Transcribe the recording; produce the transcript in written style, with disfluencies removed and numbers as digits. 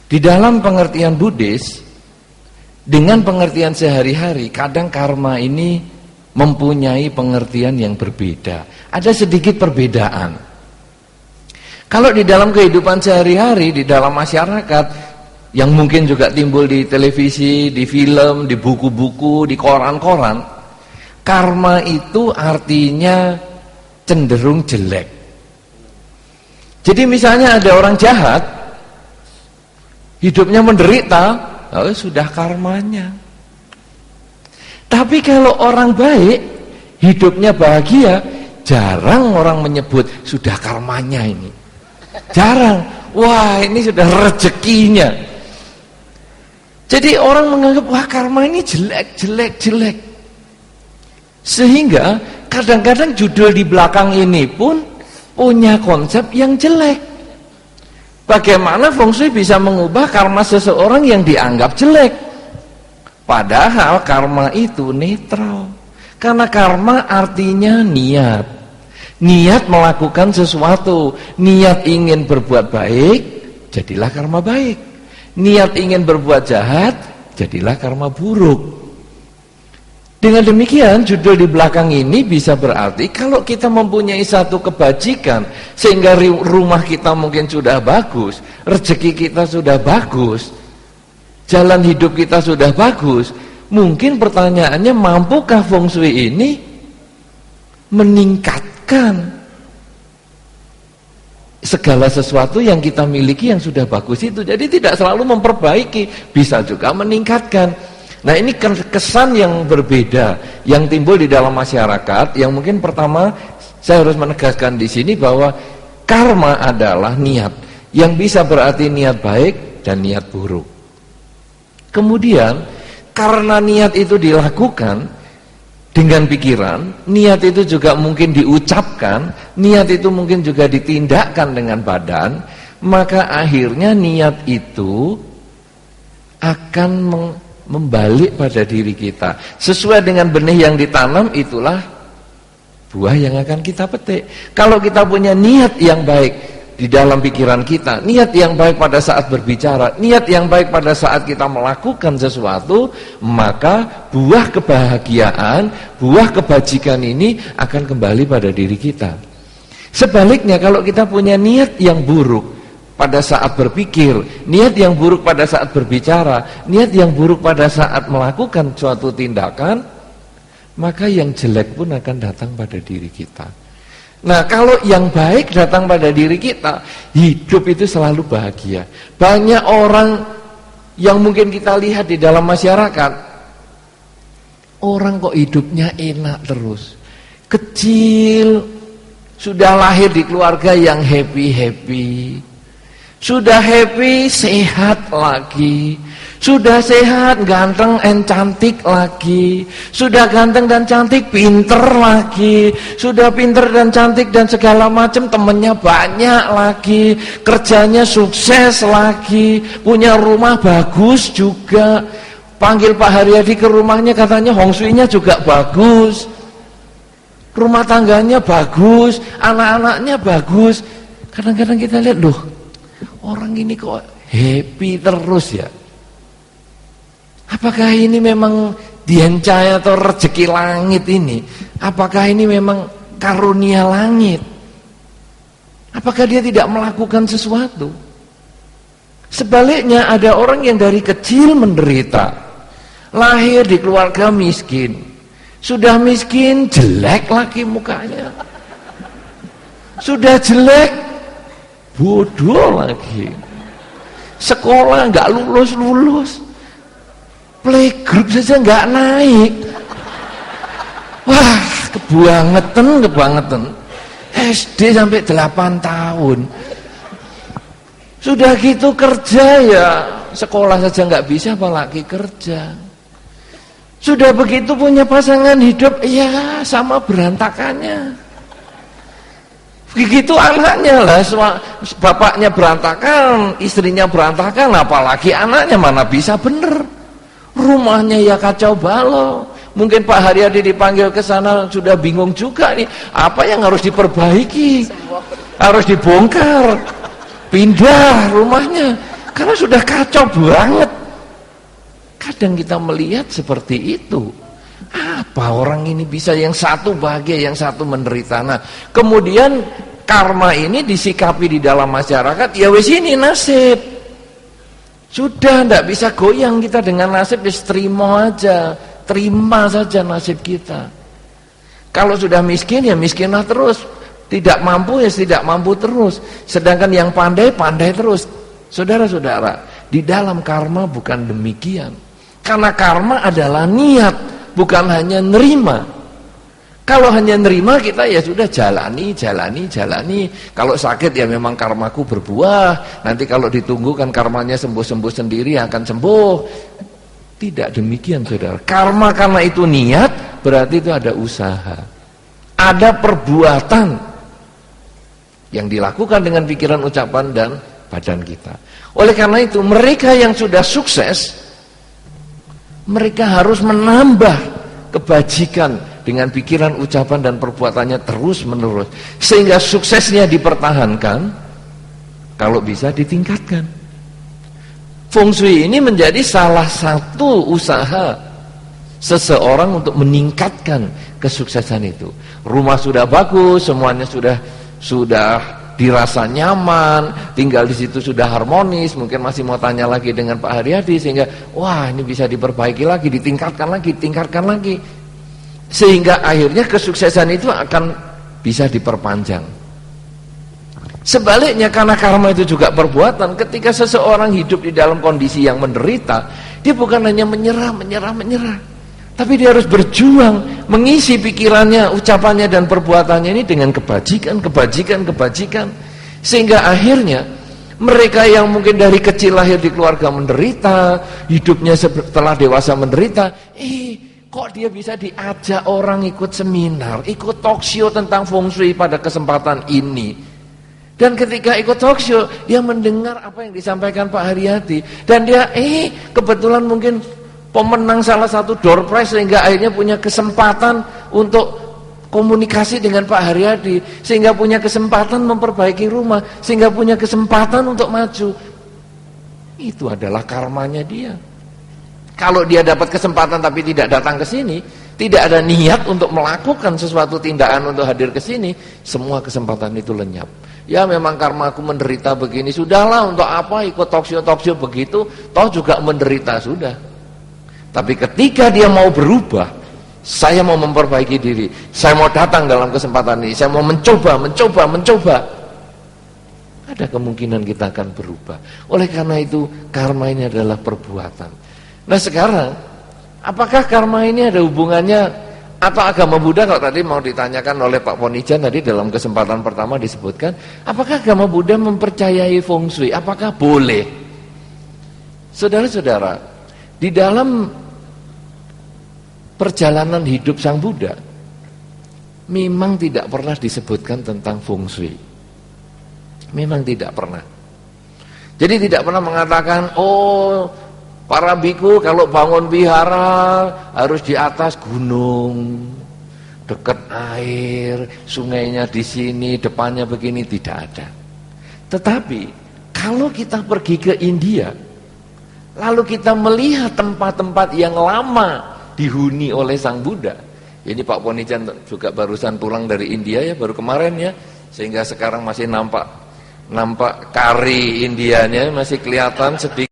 Di dalam pengertian Buddhis, dengan pengertian sehari-hari, kadang karma ini mempunyai pengertian yang berbeda. Ada sedikit perbedaan. Kalau di dalam kehidupan sehari-hari, di dalam masyarakat, yang mungkin juga timbul di televisi, di film, di buku-buku, di koran-koran, karma itu artinya cenderung jelek. Jadi misalnya ada orang jahat, hidupnya menderita, oh sudah karmanya. Tapi kalau orang baik, hidupnya bahagia, jarang orang menyebut sudah karmanya ini. Jarang. Wah, ini sudah rezekinya. Jadi orang menganggap wah karma ini jelek. Sehingga kadang-kadang judul di belakang ini pun punya konsep yang jelek. Bagaimana feng shui bisa mengubah karma seseorang yang dianggap jelek? Padahal karma itu netral. Karena karma artinya niat. Niat melakukan sesuatu. Niat ingin berbuat baik, jadilah karma baik. Niat ingin berbuat jahat, jadilah karma buruk. Dengan demikian judul di belakang ini bisa berarti kalau kita mempunyai satu kebajikan sehingga rumah kita mungkin sudah bagus, rezeki kita sudah bagus, jalan hidup kita sudah bagus, mungkin pertanyaannya mampukah feng shui ini meningkatkan segala sesuatu yang kita miliki yang sudah bagus itu. Jadi tidak selalu memperbaiki, bisa juga meningkatkan. Nah ini kesan yang berbeda yang timbul di dalam masyarakat. Yang mungkin pertama saya harus menegaskan di sini bahwa karma adalah niat yang bisa berarti niat baik dan niat buruk. Kemudian karena niat itu dilakukan dengan pikiran, niat itu juga mungkin diucapkan, niat itu mungkin juga ditindakkan dengan badan, maka akhirnya niat itu akan membalik pada diri kita. Sesuai dengan benih yang ditanam, itulah buah yang akan kita petik. Kalau kita punya niat yang baik di dalam pikiran kita, niat yang baik pada saat berbicara, niat yang baik pada saat kita melakukan sesuatu, maka buah kebahagiaan, buah kebajikan ini akan kembali pada diri kita. Sebaliknya kalau kita punya niat yang buruk pada saat berpikir, niat yang buruk pada saat berbicara, niat yang buruk pada saat melakukan suatu tindakan, maka yang jelek pun akan datang pada diri kita. Nah kalau yang baik datang pada diri kita, hidup itu selalu bahagia. Banyak orang yang mungkin kita lihat di dalam masyarakat, orang kok hidupnya enak terus, kecil, sudah lahir di keluarga yang happy, sudah happy, sehat lagi, sudah sehat, ganteng dan cantik lagi, sudah ganteng dan cantik, pinter lagi, sudah pinter dan cantik dan segala macam, temennya banyak lagi, kerjanya sukses lagi, punya rumah bagus juga, panggil Pak Haryadi ke rumahnya katanya feng shui-nya juga bagus, rumah tangganya bagus, anak-anaknya bagus. Kadang-kadang kita lihat, loh orang ini kok happy terus ya. Apakah ini memang diencai atau rezeki langit ini? Apakah ini memang karunia langit? Apakah dia tidak melakukan sesuatu? Sebaliknya ada orang yang dari kecil menderita, lahir di keluarga miskin, sudah miskin jelek lagi mukanya, sudah jelek bodoh lagi, sekolah nggak lulus, playgroup saja nggak naik. Wah, kebangetan. SD sampai 8 tahun. Sudah gitu kerja ya, sekolah saja nggak bisa apalagi kerja. Sudah begitu punya pasangan hidup, ya sama berantakannya. Begitu anaknya lah, bapaknya berantakan, istrinya berantakan, apalagi anaknya mana bisa bener. Rumahnya ya kacau balau. Mungkin Pak Haryadi dipanggil ke sana sudah bingung juga nih, apa yang harus diperbaiki, harus dibongkar, pindah rumahnya. Karena sudah kacau banget. Kadang kita melihat seperti itu. Apa orang ini bisa yang satu bahagia, yang satu menderita. Nah, kemudian karma ini disikapi di dalam masyarakat, ya wis ini nasib. Sudah tidak bisa goyang kita dengan nasib, wis terima aja. Terima saja nasib kita. Kalau sudah miskin, ya miskinlah terus. Tidak mampu, ya tidak mampu terus. Sedangkan yang pandai, pandai terus. Saudara-saudara, di dalam karma bukan demikian. Karena karma adalah niat, bukan hanya nerima. Kalau hanya nerima, kita ya sudah jalani. Kalau sakit ya memang karmaku berbuah. Nanti kalau ditunggu kan karmanya sembuh-sembuh sendiri, akan sembuh. Tidak demikian, saudara. Karma karena itu niat, berarti itu ada usaha. Ada perbuatan yang dilakukan dengan pikiran, ucapan, dan badan kita. Oleh karena itu, mereka yang sudah sukses, mereka harus menambah kebajikan dengan pikiran, ucapan, dan perbuatannya terus menerus. Sehingga suksesnya dipertahankan, kalau bisa ditingkatkan. Feng Shui ini menjadi salah satu usaha seseorang untuk meningkatkan kesuksesan itu. Rumah sudah bagus, semuanya sudah dirasa nyaman, tinggal di situ sudah harmonis. Mungkin masih mau tanya lagi dengan Pak Haryadi, sehingga wah ini bisa diperbaiki lagi, ditingkatkan lagi, sehingga akhirnya kesuksesan itu akan bisa diperpanjang. Sebaliknya, karena karma itu juga perbuatan, ketika seseorang hidup di dalam kondisi yang menderita, dia bukan hanya menyerah, tapi dia harus berjuang, mengisi pikirannya, ucapannya, dan perbuatannya ini dengan kebajikan. Sehingga akhirnya, mereka yang mungkin dari kecil lahir di keluarga menderita, hidupnya setelah dewasa menderita, kok dia bisa diajak orang ikut seminar, ikut talkshow tentang Feng Shui pada kesempatan ini. Dan ketika ikut talkshow, dia mendengar apa yang disampaikan Pak Haryadi. Dan dia, kebetulan mungkin pemenang salah satu door prize, sehingga akhirnya punya kesempatan untuk komunikasi dengan Pak Haryadi. Sehingga punya kesempatan memperbaiki rumah. Sehingga punya kesempatan untuk maju. Itu adalah karmanya dia. Kalau dia dapat kesempatan tapi tidak datang ke sini, tidak ada niat untuk melakukan sesuatu tindakan untuk hadir ke sini, semua kesempatan itu lenyap. Ya memang karma aku menderita begini, sudahlah, untuk apa ikut talkshow begitu, toh juga menderita sudah. Tapi ketika dia mau berubah, saya mau memperbaiki diri, saya mau datang dalam kesempatan ini, saya mau mencoba, ada kemungkinan kita akan berubah. Oleh karena itu, karma ini adalah perbuatan. Nah sekarang, apakah karma ini ada hubungannya atau agama Buddha? Kalau tadi mau ditanyakan oleh Pak Ponijan tadi dalam kesempatan pertama disebutkan, apakah agama Buddha mempercayai Feng Shui? Apakah boleh? Saudara-saudara, di dalam perjalanan hidup Sang Buddha memang tidak pernah disebutkan tentang Feng Shui. Memang tidak pernah. Jadi tidak pernah mengatakan, para biku kalau bangun wihara harus di atas gunung, dekat air, sungainya di sini, depannya begini, tidak ada. Tetapi kalau kita pergi ke India, lalu kita melihat tempat-tempat yang lama dihuni oleh Sang Buddha. Ini Pak Ponijan juga barusan pulang dari India ya, baru kemarin ya, sehingga sekarang masih nampak kari Indianya masih kelihatan sedikit.